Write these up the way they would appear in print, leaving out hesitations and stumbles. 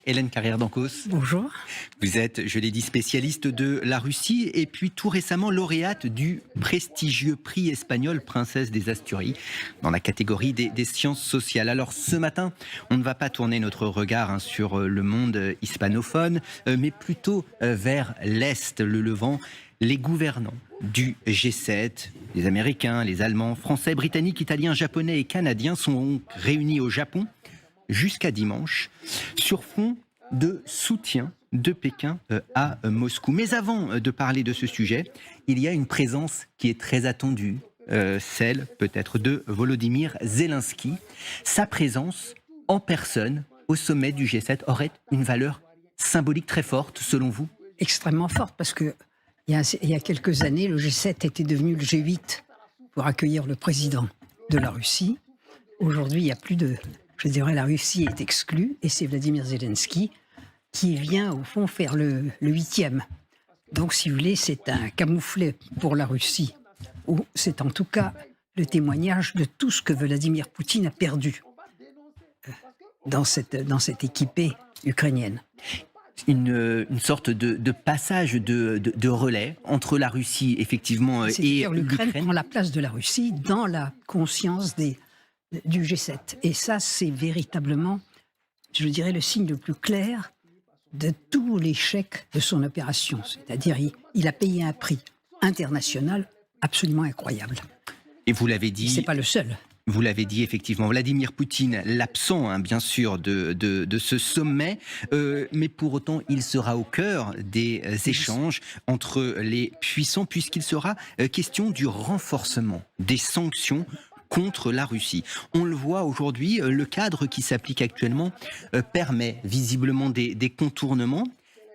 Hélène Carrière-Dancos, Bonjour. vous êtes, je l'ai dit, spécialiste de la Russie et puis tout récemment lauréate du prestigieux prix espagnol Princesse des Asturies dans la catégorie des sciences sociales. Alors ce matin, on ne va pas tourner notre regard sur le monde hispanophone, mais plutôt vers l'Est, le Levant. Les gouvernants du G7, les Américains, les Allemands, Français, Britanniques, Italiens, Japonais et Canadiens sont réunis au Japon jusqu'à dimanche, sur fond de soutien de Pékin à Moscou. Mais avant de parler de ce sujet, il y a une présence qui est très attendue, celle peut-être de Volodymyr Zelensky. Sa présence en personne au sommet du G7 aurait une valeur symbolique très forte, selon vous? Extrêmement forte, parce que il y a quelques années, le G7 était devenu le G8 pour accueillir le président de la Russie. Aujourd'hui, il n'y a plus de... Je dirais la Russie est exclue, et c'est Vladimir Zelensky qui vient au fond faire le 8e. Donc, si vous voulez, c'est un camouflet pour la Russie. Ou c'est en tout cas le témoignage de tout ce que Vladimir Poutine a perdu dans cette équipée ukrainienne. Une sorte de passage de relais entre la Russie, effectivement, et l'Ukraine prend la place de la Russie dans la conscience du G7. Et ça, c'est véritablement, je dirais, le signe le plus clair de tout l'échec de son opération. C'est-à-dire, il a payé un prix international absolument incroyable. Et vous l'avez dit... C'est pas le seul. Vous l'avez dit, effectivement, Vladimir Poutine, l'absent, bien sûr, de ce sommet, mais pour autant, il sera au cœur des échanges entre les puissants, puisqu'il sera question du renforcement des sanctions contre la Russie. On le voit aujourd'hui, le cadre qui s'applique actuellement permet visiblement des contournements,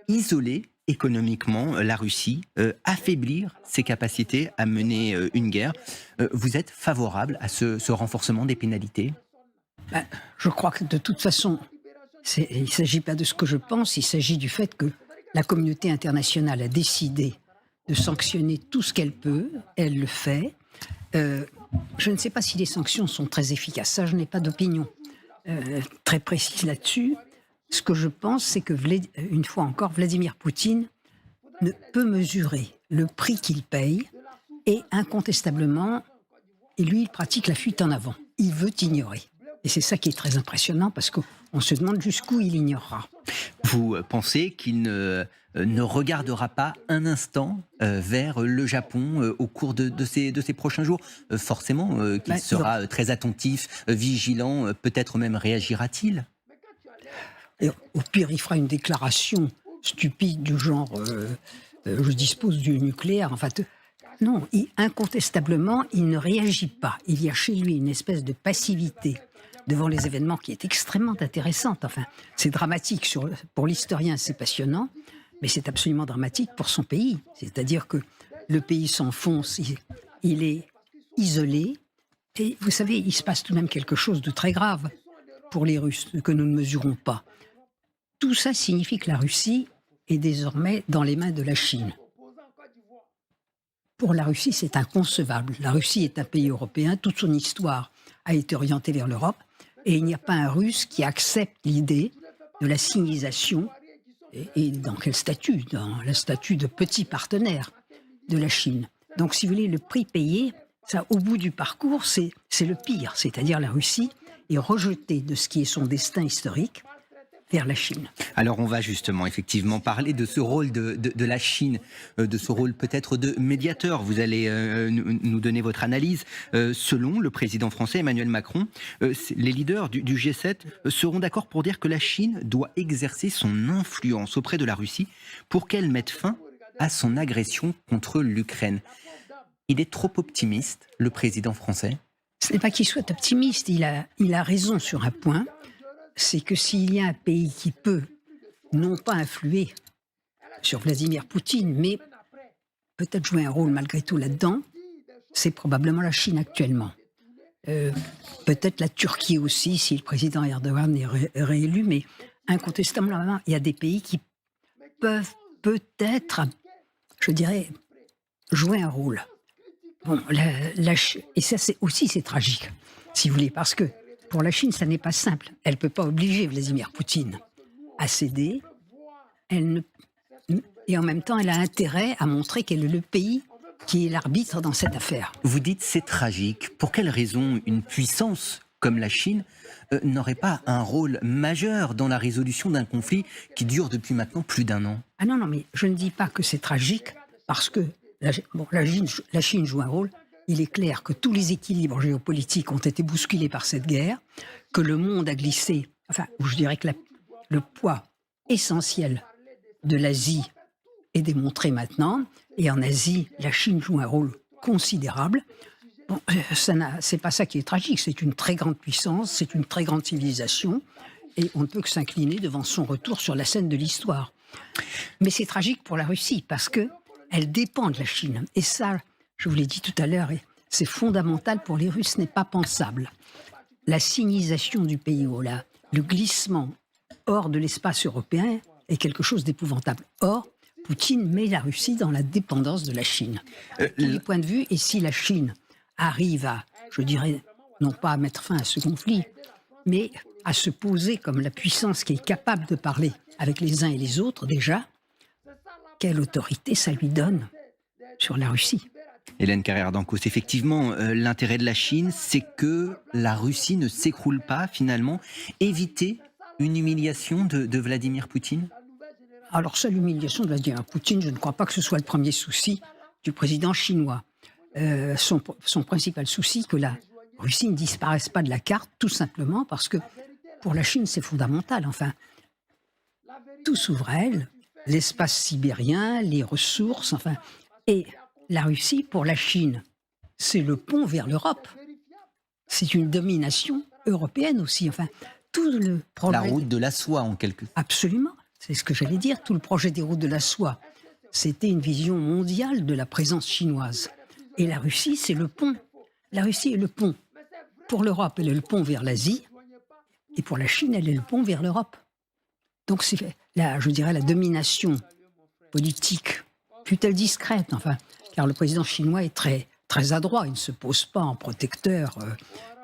isoler économiquement la Russie, affaiblir ses capacités à mener une guerre. Vous êtes favorable à ce renforcement des pénalités? Je crois que de toute façon, il ne s'agit pas de ce que je pense, il s'agit du fait que la communauté internationale a décidé de sanctionner tout ce qu'elle peut, elle le fait. Je ne sais pas si les sanctions sont très efficaces, ça je n'ai pas d'opinion très précise là-dessus. Ce que je pense, c'est que, une fois encore, Vladimir Poutine ne peut mesurer le prix qu'il paye et incontestablement, lui, il pratique la fuite en avant. Il veut ignorer. Et c'est ça qui est très impressionnant parce qu'on se demande jusqu'où il ignorera. Vous pensez qu'il ne regardera pas un instant vers le Japon au cours de ces prochains jours? Forcément qu'il sera très attentif, vigilant, peut-être même réagira-t-il? Et au pire, il fera une déclaration stupide du genre je dispose du nucléaire. Enfin, non, incontestablement, il ne réagit pas. Il y a chez lui une espèce de passivité devant les événements qui est extrêmement intéressante. Enfin, c'est dramatique. Pour l'historien, c'est passionnant, mais c'est absolument dramatique pour son pays. C'est-à-dire que le pays s'enfonce, il est isolé. Et vous savez, il se passe tout de même quelque chose de très grave pour les Russes, que nous ne mesurons pas. Tout ça signifie que la Russie est désormais dans les mains de la Chine. Pour la Russie, c'est inconcevable. La Russie est un pays européen, toute son histoire a été orientée vers l'Europe, et il n'y a pas un Russe qui accepte l'idée de la sinisation. Et dans quel statut? Dans le statut de petit partenaire de la Chine. Donc, si vous voulez, le prix payé, ça, au bout du parcours, c'est le pire. C'est-à-dire la Russie est rejetée de ce qui est son destin historique vers la Chine. Alors on va justement effectivement parler de ce rôle de la Chine, de ce rôle peut-être de médiateur. Vous allez nous donner votre analyse. Selon le président français Emmanuel Macron, les leaders du G7 seront d'accord pour dire que la Chine doit exercer son influence auprès de la Russie pour qu'elle mette fin à son agression contre l'Ukraine. Il est trop optimiste, le président français? Ce n'est pas qu'il soit optimiste, il a raison sur un point. C'est que s'il y a un pays qui peut, non pas influer sur Vladimir Poutine, mais peut-être jouer un rôle malgré tout là-dedans, c'est probablement la Chine actuellement. Peut-être la Turquie aussi, si le président Erdogan est réélu, mais incontestablement, il y a des pays qui peuvent peut-être, je dirais, jouer un rôle. Bon, et ça, c'est tragique, si vous voulez, parce que pour la Chine, ça n'est pas simple. Elle ne peut pas obliger Vladimir Poutine à céder, et en même temps, elle a intérêt à montrer qu'elle est le pays qui est l'arbitre dans cette affaire. Vous dites c'est tragique. Pour quelle raison une puissance comme la Chine n'aurait pas un rôle majeur dans la résolution d'un conflit qui dure depuis maintenant plus d'1 an? Ah non, non, mais je ne dis pas que c'est tragique, parce que la Chine joue un rôle. Il est clair que tous les équilibres géopolitiques ont été bousculés par cette guerre, que le monde a glissé, enfin, je dirais que le poids essentiel de l'Asie est démontré maintenant, et en Asie, la Chine joue un rôle considérable. Bon, c'est pas ça qui est tragique, c'est une très grande puissance, c'est une très grande civilisation, et on ne peut que s'incliner devant son retour sur la scène de l'histoire. Mais c'est tragique pour la Russie, parce que elle dépend de la Chine. Et ça, je vous l'ai dit tout à l'heure, c'est fondamental pour les Russes, ce n'est pas pensable. La sinisation du pays, le glissement hors de l'espace européen est quelque chose d'épouvantable. Or, Poutine met la Russie dans la dépendance de la Chine. De tous les points de vue, et si la Chine arrive à, je dirais, non pas à mettre fin à ce conflit, mais à se poser comme la puissance qui est capable de parler avec les uns et les autres déjà, quelle autorité ça lui donne sur la Russie? Hélène Carrère-Dancos, effectivement, l'intérêt de la Chine, c'est que la Russie ne s'écroule pas, finalement. Éviter une humiliation de Vladimir Poutine? Alors ça, l'humiliation de Vladimir Poutine, je ne crois pas que ce soit le premier souci du président chinois. Son principal souci, que la Russie ne disparaisse pas de la carte, tout simplement parce que pour la Chine, c'est fondamental. Enfin, tout s'ouvre à elle, l'espace sibérien, les ressources, enfin, et la Russie, pour la Chine, c'est le pont vers l'Europe. C'est une domination européenne aussi. Enfin, tout le projet... La route de la soie, en quelque sorte. Absolument, c'est ce que j'allais dire. Tout le projet des routes de la soie, c'était une vision mondiale de la présence chinoise. Et la Russie, c'est le pont. La Russie est le pont. Pour l'Europe, elle est le pont vers l'Asie. Et pour la Chine, elle est le pont vers l'Europe. Donc, c'est là, je dirais, la domination politique, fut-elle discrète, enfin, car le président chinois est très, très adroit. Il ne se pose pas en protecteur.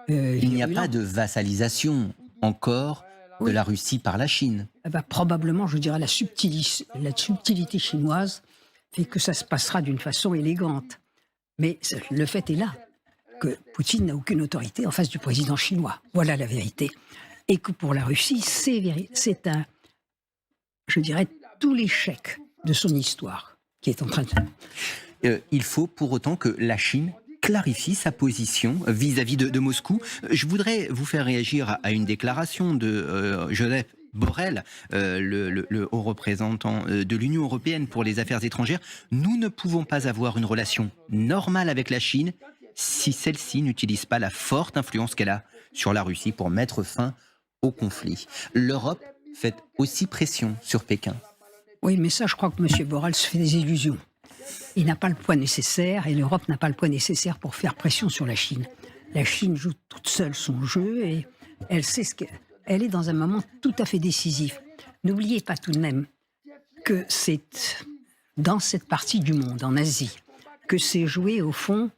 Il n'y a pas de vassalisation encore de la Russie par la Chine. Probablement, je dirais, la subtilité chinoise fait que ça se passera d'une façon élégante. Mais le fait est là, que Poutine n'a aucune autorité en face du président chinois. Voilà la vérité. Et que pour la Russie, c'est un, je dirais, tout l'échec de son histoire qui est en train de... Il faut pour autant que la Chine clarifie sa position vis-à-vis de Moscou. Je voudrais vous faire réagir à une déclaration de Joseph Borrell, le haut représentant de l'Union européenne pour les affaires étrangères. Nous ne pouvons pas avoir une relation normale avec la Chine si celle-ci n'utilise pas la forte influence qu'elle a sur la Russie pour mettre fin au conflit. L'Europe fait aussi pression sur Pékin. Oui, mais ça, je crois que M. Borrell se fait des illusions. Il n'a pas le poids nécessaire et l'Europe n'a pas le poids nécessaire pour faire pression sur la Chine. La Chine joue toute seule son jeu et elle sait elle est dans un moment tout à fait décisif. N'oubliez pas tout de même que c'est dans cette partie du monde, en Asie, que s'est jouée au fond,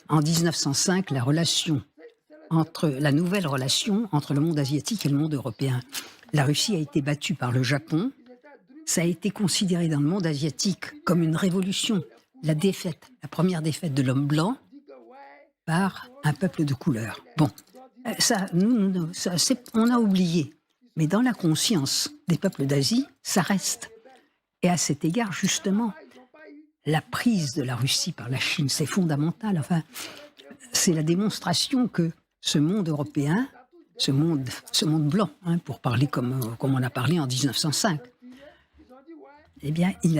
en 1905, la nouvelle relation entre le monde asiatique et le monde européen. La Russie a été battue par le Japon. Ça a été considéré dans le monde asiatique comme une révolution. La première défaite de l'homme blanc par un peuple de couleur. Bon, ça, on a oublié. Mais dans la conscience des peuples d'Asie, ça reste. Et à cet égard, justement, la prise de la Russie par la Chine, c'est fondamental. Enfin, c'est la démonstration que ce monde européen, ce monde blanc, pour parler comme on a parlé en 1905, eh bien, il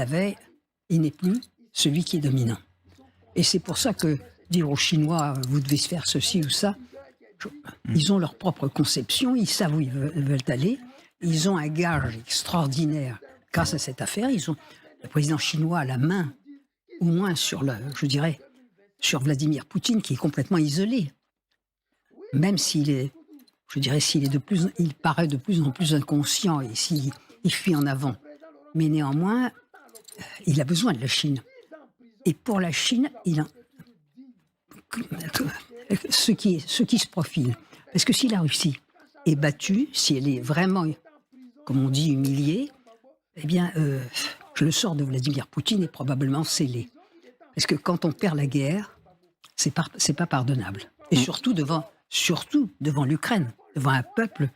n'est plus celui qui est dominant. Et c'est pour ça que dire aux Chinois, vous devez se faire ceci ou ça, ils ont leur propre conception, ils savent où ils veulent aller, ils ont un gage extraordinaire grâce à cette affaire, le président chinois a la main, au moins sur Vladimir Poutine, qui est complètement isolé. Même s'il est, il paraît de plus en plus inconscient et s'il fuit en avant. Mais néanmoins, il a besoin de la Chine. Et pour la Chine, ce qui se profile. Parce que si la Russie est battue, si elle est vraiment comme on dit, humilié, eh bien, le sort de Vladimir Poutine est probablement scellé. Parce que quand on perd la guerre, c'est pas pardonnable. Et surtout devant l'Ukraine, devant un peuple,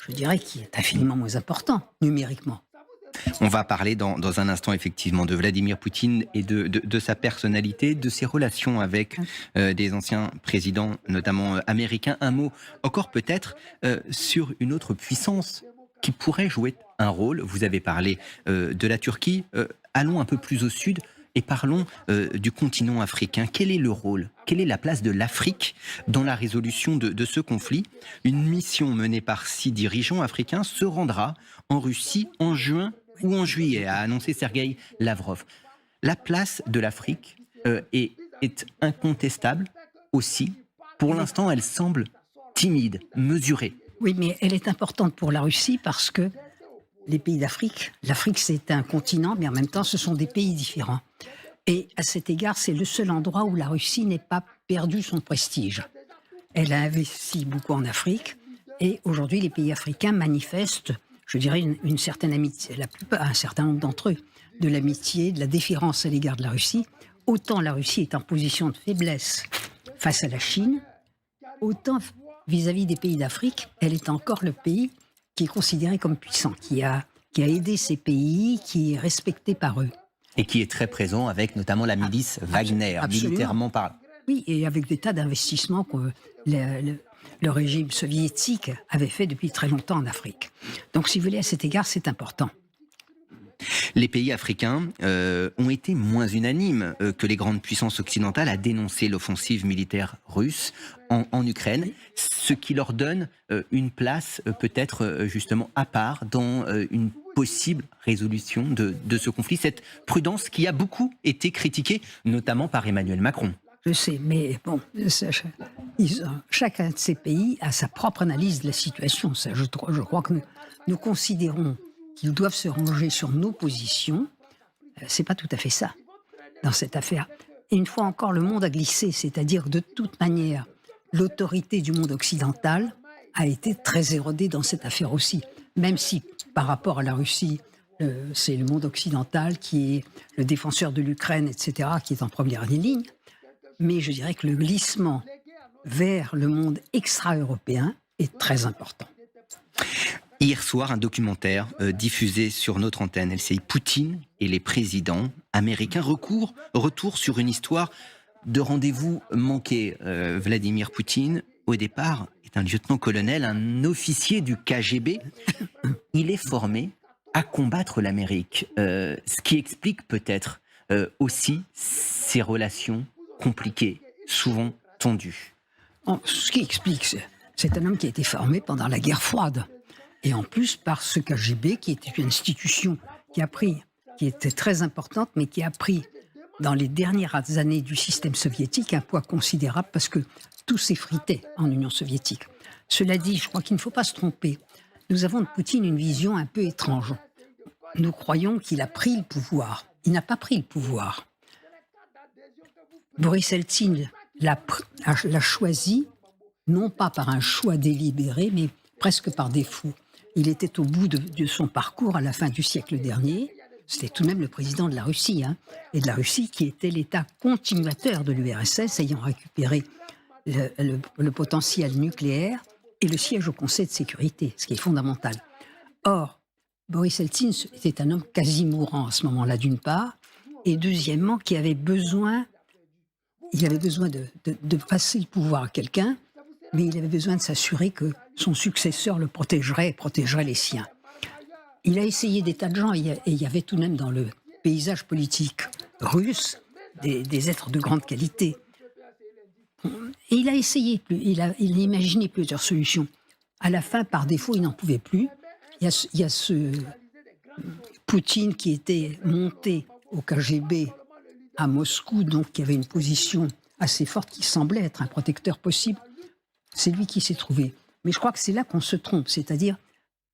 je dirais, qui est infiniment moins important, numériquement. On va parler dans un instant effectivement de Vladimir Poutine et de sa personnalité, de ses relations avec des anciens présidents, notamment américains. Un mot encore peut-être sur une autre puissance qui pourrait jouer un rôle. Vous avez parlé de la Turquie. Allons un peu plus au sud et parlons du continent africain. Quel est le rôle, quelle est la place de l'Afrique dans la résolution de ce conflit? Une mission menée par 6 dirigeants africains se rendra en Russie en juin ou en juillet, a annoncé Sergueï Lavrov. La place de l'Afrique est incontestable aussi. Pour l'instant, elle semble timide, mesurée. Oui, mais elle est importante pour la Russie parce que les pays d'Afrique, l'Afrique c'est un continent, mais en même temps ce sont des pays différents. Et à cet égard, c'est le seul endroit où la Russie n'ait pas perdu son prestige. Elle a investi beaucoup en Afrique et aujourd'hui les pays africains manifestent, je dirais, une certaine amitié, un certain nombre d'entre eux, de l'amitié, de la défiance à l'égard de la Russie. Autant la Russie est en position de faiblesse face à la Chine, autant vis-à-vis des pays d'Afrique, elle est encore le pays qui est considéré comme puissant, qui a aidé ces pays, qui est respecté par eux. Et qui est très présent avec notamment la milice Wagner, absolument. Militairement parlant. Oui, et avec des tas d'investissements que le régime soviétique avait fait depuis très longtemps en Afrique. Donc, si vous voulez, à cet égard, c'est important. Les pays africains ont été moins unanimes que les grandes puissances occidentales à dénoncer l'offensive militaire russe en Ukraine, ce qui leur donne une place peut-être justement à part dans une possible résolution de ce conflit. Cette prudence qui a beaucoup été critiquée, notamment par Emmanuel Macron. Je sais, mais bon, chacun de ces pays a sa propre analyse de la situation. Ça, je crois que nous considérons qu'ils doivent se ranger sur nos positions. C'est pas tout à fait ça, dans cette affaire. Et une fois encore, le monde a glissé, c'est-à-dire de toute manière, l'autorité du monde occidental a été très érodée dans cette affaire aussi. Même si, par rapport à la Russie, c'est le monde occidental qui est le défenseur de l'Ukraine, etc., qui est en première ligne. Mais je dirais que le glissement vers le monde extra-européen est très important. Hier soir, un documentaire diffusé sur notre antenne, LCI, Poutine et les présidents américains, retour sur une histoire de rendez-vous manqué. Vladimir Poutine, au départ, est un lieutenant-colonel, un officier du KGB. Il est formé à combattre l'Amérique, ce qui explique peut-être aussi ses relations compliquées, souvent tendues. Ce qui explique, c'est un homme qui a été formé pendant la guerre froide. Et en plus, par ce KGB, qui était une institution qui était très importante, mais qui a pris, dans les dernières années du système soviétique, un poids considérable parce que tout s'effritait en Union soviétique. Cela dit, je crois qu'il ne faut pas se tromper. Nous avons de Poutine une vision un peu étrange. Nous croyons qu'il a pris le pouvoir. Il n'a pas pris le pouvoir. Boris Eltsine l'a choisi, non pas par un choix délibéré, mais presque par défaut. Il était au bout de son parcours à la fin du siècle dernier. C'était tout de même le président de la Russie, et de la Russie qui était l'État continuateur de l'URSS, ayant récupéré le potentiel nucléaire et le siège au Conseil de sécurité, ce qui est fondamental. Or, Boris Eltsine était un homme quasi mourant à ce moment-là, d'une part, et deuxièmement, il avait besoin de passer le pouvoir à quelqu'un, mais il avait besoin de s'assurer que son successeur le protégerait et protégerait les siens. Il a essayé des tas de gens, et il y avait tout de même dans le paysage politique russe des êtres de grande qualité. Et il a essayé, il a imaginé plusieurs solutions. À la fin, par défaut, il n'en pouvait plus. Il y a ce Poutine qui était monté au KGB à Moscou, donc qui avait une position assez forte, qui semblait être un protecteur possible. C'est lui qui s'est trouvé. Mais je crois que c'est là qu'on se trompe, c'est-à-dire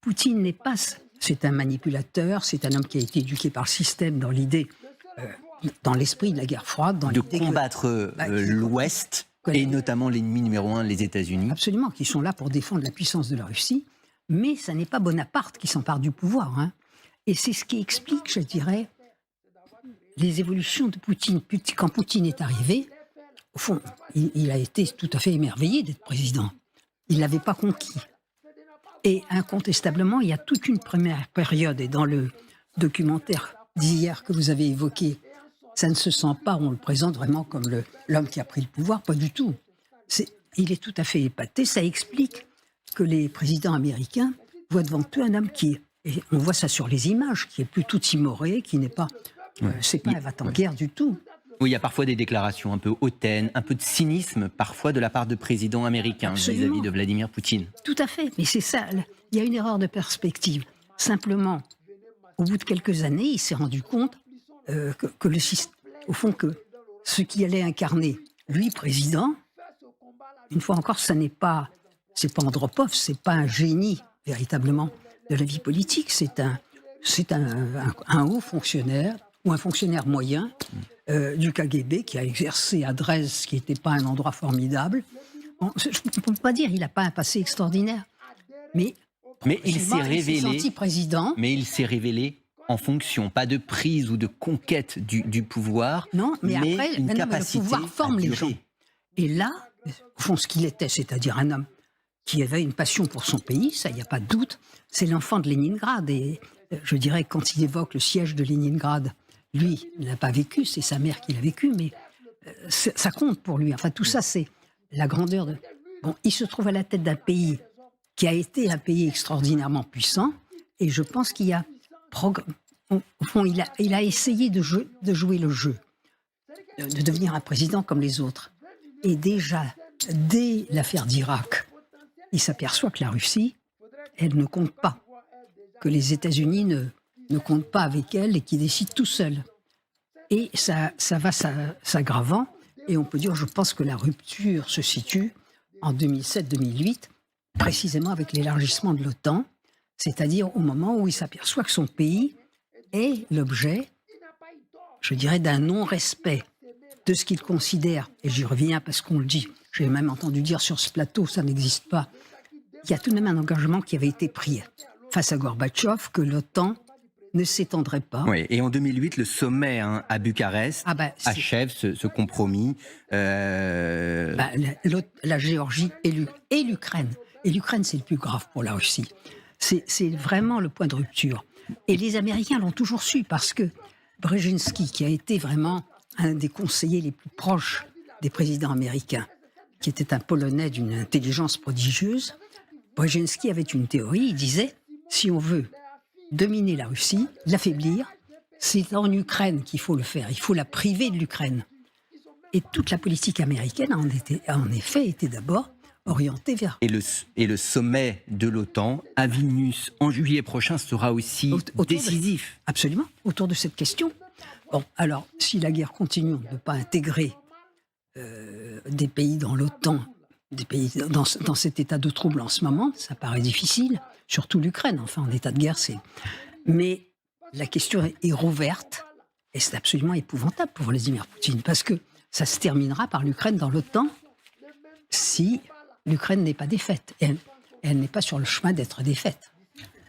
Poutine n'est pas... C'est un manipulateur, c'est un homme qui a été éduqué par le système dans l'idée, dans l'esprit de la guerre froide. Dans de combattre l'Ouest, et notamment l'ennemi numéro 1, les États-Unis. Absolument, qui sont là pour défendre la puissance de la Russie. Mais ça n'est pas Bonaparte qui s'empare du pouvoir, hein. Et c'est ce qui explique, je dirais, les évolutions de Poutine. Quand Poutine est arrivé, au fond, il a été tout à fait émerveillé d'être président. Il ne l'avait pas conquis. Et incontestablement, il y a toute une première période, et dans le documentaire d'hier que vous avez évoqué, ça ne se sent pas, on le présente vraiment comme l'homme qui a pris le pouvoir, pas du tout. Il est tout à fait épaté, ça explique que les présidents américains voient devant eux un homme et on voit ça sur les images, qui est plutôt timoré, qui n'est pas, c'est pas un va-t-en-guerre du tout. Oui, il y a parfois des déclarations un peu hautaines, un peu de cynisme parfois de la part de présidents américains vis-à-vis de Vladimir Poutine. Tout à fait, mais c'est ça, il y a une erreur de perspective. Simplement, au bout de quelques années, il s'est rendu compte que le système, au fond, que ce qui allait incarner, lui, président, une fois encore, c'est pas Andropov, c'est pas un génie véritablement de la vie politique, c'est un haut fonctionnaire ou un fonctionnaire moyen du KGB qui a exercé à Dresde, qui n'était pas un endroit formidable. Bon, je ne peux pas dire qu'il n'a pas un passé extraordinaire, mais il s'est révélé. Président. Mais il s'est révélé en fonction, pas de prise ou de conquête du pouvoir, non, mais après, une capacité le pouvoir forme les gens. Et là, au fond, ce qu'il était, c'est-à-dire un homme qui avait une passion pour son pays, ça, il n'y a pas de doute, c'est l'enfant de Leningrad. Et je dirais, quand il évoque le siège de Leningrad, lui, il n'a pas vécu, c'est sa mère qui l'a vécu, mais ça compte pour lui. Enfin, tout ça, c'est la grandeur de... Bon, il se trouve à la tête d'un pays qui a été un pays extraordinairement puissant, et je pense qu'il y a... Au fond, il a essayé de jouer le jeu, de devenir un président comme les autres. Et déjà, dès l'affaire d'Irak, il s'aperçoit que la Russie, elle ne compte pas, que les États-Unis ne comptent pas avec elle et qu'ils décident tout seuls. Et ça va s'aggravant, et on peut dire, je pense que la rupture se situe en 2007-2008, précisément avec l'élargissement de l'OTAN, c'est-à-dire au moment où il s'aperçoit que son pays est l'objet, je dirais, d'un non-respect de ce qu'il considère, et j'y reviens parce qu'on le dit, j'ai même entendu dire sur ce plateau, ça n'existe pas, il y a tout de même un engagement qui avait été pris face à Gorbatchev, que l'OTAN ne s'étendrait pas. Oui, et en 2008, le sommet à Bucarest achève ce compromis. La Géorgie et l'Ukraine. Et l'Ukraine, c'est le plus grave pour la Russie. C'est vraiment le point de rupture. Et les Américains l'ont toujours su, parce que Brzezinski, qui a été vraiment un des conseillers les plus proches des présidents américains, qui était un Polonais d'une intelligence prodigieuse, Brzezinski avait une théorie, il disait, si on veut dominer la Russie, l'affaiblir, c'est en Ukraine qu'il faut le faire, il faut la priver de l'Ukraine. Et toute la politique américaine, en effet, était d'abord orientée vers... Et le sommet de l'OTAN à Vilnius en juillet prochain sera aussi décisif. Absolument, autour de cette question. Bon, alors, si la guerre continue, on ne peut pas intégrer des pays dans l'OTAN, des pays dans cet état de trouble en ce moment, ça paraît difficile, surtout l'Ukraine, enfin, en état de guerre, c'est... Mais la question est rouverte, et c'est absolument épouvantable pour Vladimir Poutine, parce que ça se terminera par l'Ukraine dans l'OTAN si l'Ukraine n'est pas défaite. Et elle n'est pas sur le chemin d'être défaite.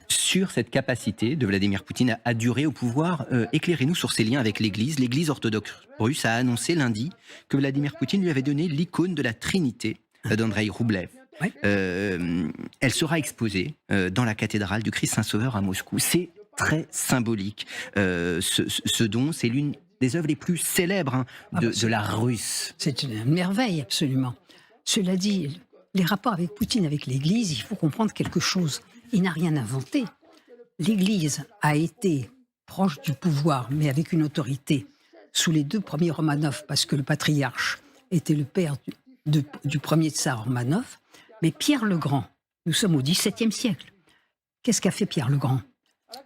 Sur cette capacité de Vladimir Poutine à durer au pouvoir, éclairez-nous sur ses liens avec l'Église. L'Église orthodoxe russe a annoncé lundi que Vladimir Poutine lui avait donné l'icône de la Trinité d'Andrei Roublev. Oui. Elle sera exposée dans la cathédrale du Christ Saint-Sauveur à Moscou. C'est très symbolique. Ce don, c'est l'une des œuvres les plus célèbres de l'art russe. C'est une merveille, absolument. Cela dit, les rapports avec Poutine, avec l'Église, il faut comprendre quelque chose. Il n'a rien inventé. L'Église a été proche du pouvoir, mais avec une autorité, sous les deux premiers Romanov, parce que le patriarche était le père du premier tsar Romanov. Mais Pierre le Grand, nous sommes au XVIIe siècle. Qu'est-ce qu'a fait Pierre le Grand ?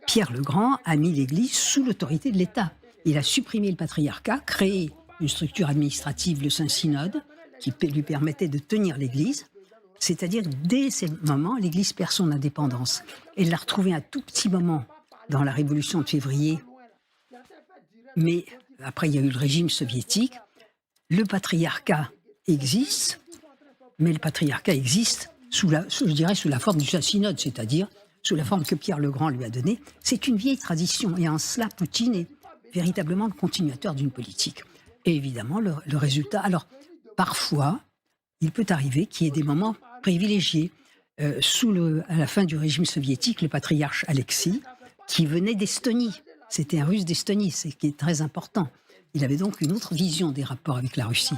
Pierre le Grand a mis l'Église sous l'autorité de l'État. Il a supprimé le patriarcat, créé une structure administrative, le Saint-Synode, qui lui permettait de tenir l'Église. C'est-à-dire, dès ce moment, l'Église perd son indépendance. Elle l'a retrouvée un tout petit moment dans la Révolution de février. Mais après, il y a eu le régime soviétique. Le patriarcat existe, mais le patriarcat existe je dirais sous la forme du synode, c'est-à-dire sous la forme que Pierre le Grand lui a donnée. C'est une vieille tradition, et en cela, Poutine est véritablement le continuateur d'une politique. Et évidemment, le résultat... Alors, parfois, il peut arriver qu'il y ait des moments privilégiés. À la fin du régime soviétique, le patriarche Alexis, qui venait d'Estonie, c'était un Russe d'Estonie, c'est qui est très important. Il avait donc une autre vision des rapports avec la Russie.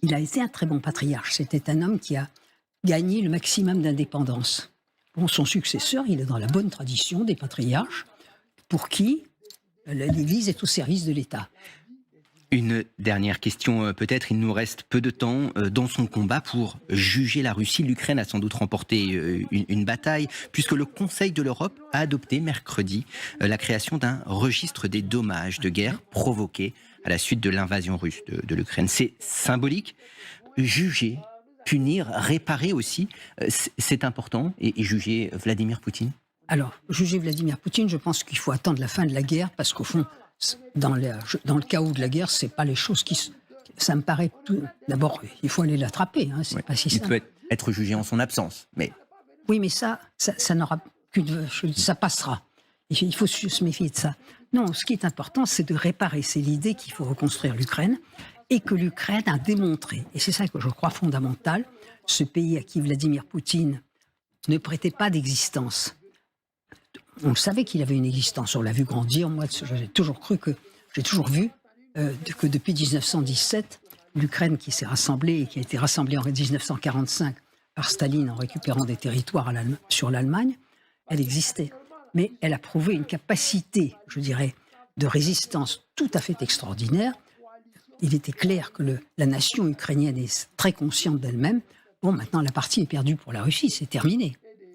Il a été un très bon patriarche. C'était un homme qui a gagné le maximum d'indépendance. Bon, son successeur, il est dans la bonne tradition des patriarches, pour qui l'Église est au service de l'État. Une dernière question, peut-être, il nous reste peu de temps. Dans son combat pour juger la Russie, l'Ukraine a sans doute remporté une bataille, puisque le Conseil de l'Europe a adopté mercredi la création d'un registre des dommages de guerre provoqués à la suite de l'invasion russe de l'Ukraine. C'est symbolique. Juger, punir, réparer aussi, c'est important. Et juger Vladimir Poutine ? Alors, juger Vladimir Poutine, je pense qu'il faut attendre la fin de la guerre, parce qu'au fond, dans le chaos de la guerre, c'est pas les choses ça me paraît tout. D'abord, il faut aller l'attraper. C'est pas si simple. Il peut être jugé en son absence, mais oui, mais ça n'aura ça passera. Il faut se méfier de ça. Non, ce qui est important, c'est de réparer. C'est l'idée qu'il faut reconstruire l'Ukraine et que l'Ukraine a démontré. Et c'est ça que je crois fondamental. Ce pays à qui Vladimir Poutine ne prêtait pas d'existence. On le savait qu'il avait une existence, on l'a vu grandir. Moi, j'ai toujours vu que depuis 1917, l'Ukraine qui s'est rassemblée et qui a été rassemblée en 1945 par Staline en récupérant des territoires sur l'Allemagne, elle existait. Mais elle a prouvé une capacité, je dirais, de résistance tout à fait extraordinaire. Il était clair que la nation ukrainienne est très consciente d'elle-même. Bon, maintenant, la partie est perdue pour la Russie, c'est terminé.